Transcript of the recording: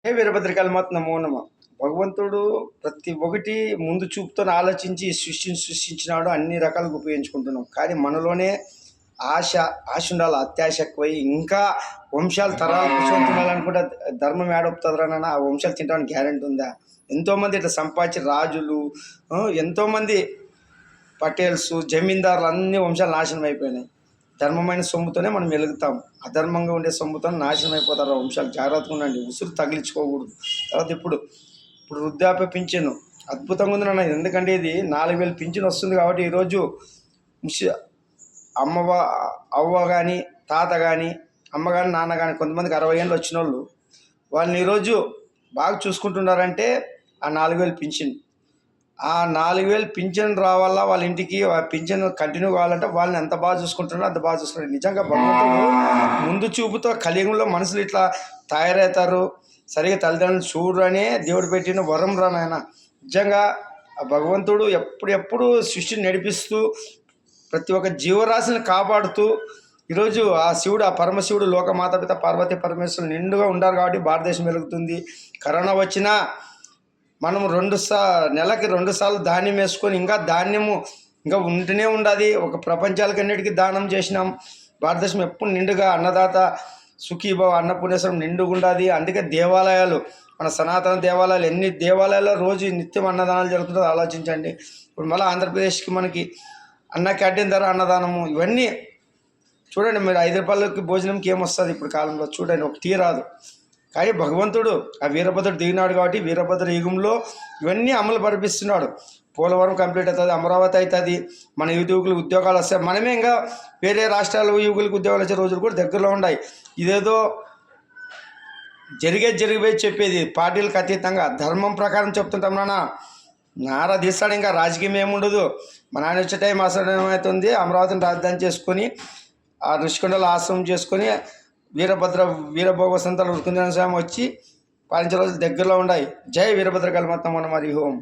వీరభద్రకాళమాత నమో నమ. భగవంతుడు ప్రతి ఒక్కటి ముందు చూపుతో ఆలోచించి సృష్టించినాడు. అన్ని రకాలుగా ఉపయోగించుకుంటున్నాం. కానీ మనలోనే ఆశ ఉండాలి. అత్యాశ ఎక్కువై ఇంకా వంశాలు తరాలు కూర్చొని తినాలనుకుంటే ధర్మం ఏడొప్పుతుందిరా నాన్న. ఆ వంశాలు తింటామని గ్యారెంటీ ఉందా? ఎంతోమంది ఇట్లా సంపాదించి రాజులు, ఎంతోమంది పటేల్స్, జమీందారులు అన్ని వంశాలు నాశనం అయిపోయినాయి. ధర్మమైన సొమ్ముతోనే మనం వెలుగుతాం. అధర్మంగా ఉండే సొమ్ముతో నాశనం అయిపోతారు వంశాలు. జాగ్రత్తగా ఉండండి, ఉసురు తగిలించుకోకూడదు. తర్వాత ఇప్పుడు వృద్ధాప్య పింఛను అద్భుతంగా ఉంది నాన్న. ఎందుకంటే ఇది 4,000 పింఛను వస్తుంది కాబట్టి ఈరోజు అవ్వ కానీ తాత కానీ అమ్మ కానీ నాన్న కానీ కొంతమందికి 60 ఏళ్ళు వచ్చిన వాళ్ళని ఈరోజు బాగా చూసుకుంటున్నారంటే ఆ 4,000 పింఛన్. ఆ 4,000 పింఛన్ రావాలా వాళ్ళ ఇంటికి. ఆ పింఛన్ కంటిన్యూ కావాలంటే వాళ్ళని ఎంత బాగా చూసుకుంటున్నారో అంత బాగా చూసుకుంటారు. నిజంగా భగవంతుడు ముందు చూపుతో కలియుగంలో మనుషులు ఇట్లా తయారవుతారు, సరిగా తల్లిదండ్రులు చూడరు అనే దేవుడు పెట్టిన వరం రా నాయన. నిజంగా ఆ భగవంతుడు ఎప్పుడెప్పుడు సృష్టిని నడిపిస్తూ ప్రతి ఒక్క జీవరాశిని కాపాడుతూ ఈరోజు ఆ శివుడు, ఆ పరమశివుడు లోకమాతపిత పార్వతీ పరమేశ్వరులు నిండుగా ఉండారు కాబట్టి భారతదేశం వెలుగుతుంది. కరోనా వచ్చినా మనం నెలకి 2 సార్లు ధాన్యం వేసుకొని ఇంకా ధాన్యము ఇంకా ఉంటూనే ఉండాలి. ఒక ప్రపంచాలకన్నిటికీ దానం చేసినాం. భారతదేశం ఎప్పుడు నిండుగా అన్నదాత సుఖీభావ అన్నపూర్ణేశ్వరం నిండుగా ఉండాలి. అందుకే దేవాలయాలు, మన సనాతన దేవాలయాలు, ఎన్ని దేవాలయాల్లో రోజు నిత్యం అన్నదానాలు జరుగుతుందో ఆలోచించండి. ఇప్పుడు మళ్ళీ ఆంధ్రప్రదేశ్కి మనకి అన్న క్యాంటీన్ ధర అన్నదానము ఇవన్నీ చూడండి. మీరు 5 రూపాయలకి భోజనంకి ఏమొస్తుంది ఇప్పుడు కాలంలో? చూడండి, ఒక టీ రాదు. కానీ భగవంతుడు ఆ వీరభద్రుడు దిగినాడు కాబట్టి వీరభద్ర యుగంలో ఇవన్నీ అమలు పరిపిస్తున్నాడు. పోలవరం కంప్లీట్ అవుతుంది, అమరావతి అవుతుంది, మన యువకులకు ఉద్యోగాలు వస్తాయి. మనమే ఇంకా వేరే రాష్ట్రాల యువకులకు ఉద్యోగాలు వచ్చే రోజులు కూడా దగ్గరలో ఉన్నాయి. ఇదేదో జరిగిపోయి చెప్పేది పార్టీలకు అతీతంగా ధర్మం ప్రకారం చెప్తుంటాం నాన్న. నారా తీస్తాడు, ఇంకా రాజకీయం ఏముండదు. మా నాన్న వచ్చే టైం ఆశ్రమం అవుతుంది. అమరావతిని రాజధాని చేసుకొని ఆ ఋషికొండలో ఆశ్రమం చేసుకొని వీరభోగ సంతాలు రుకుంజన స్వామి వచ్చి 15 రోజులు దగ్గరలో ఉన్నాయి. జై వీరభద్రకాళమాత నమో నమః. హరి ఓం.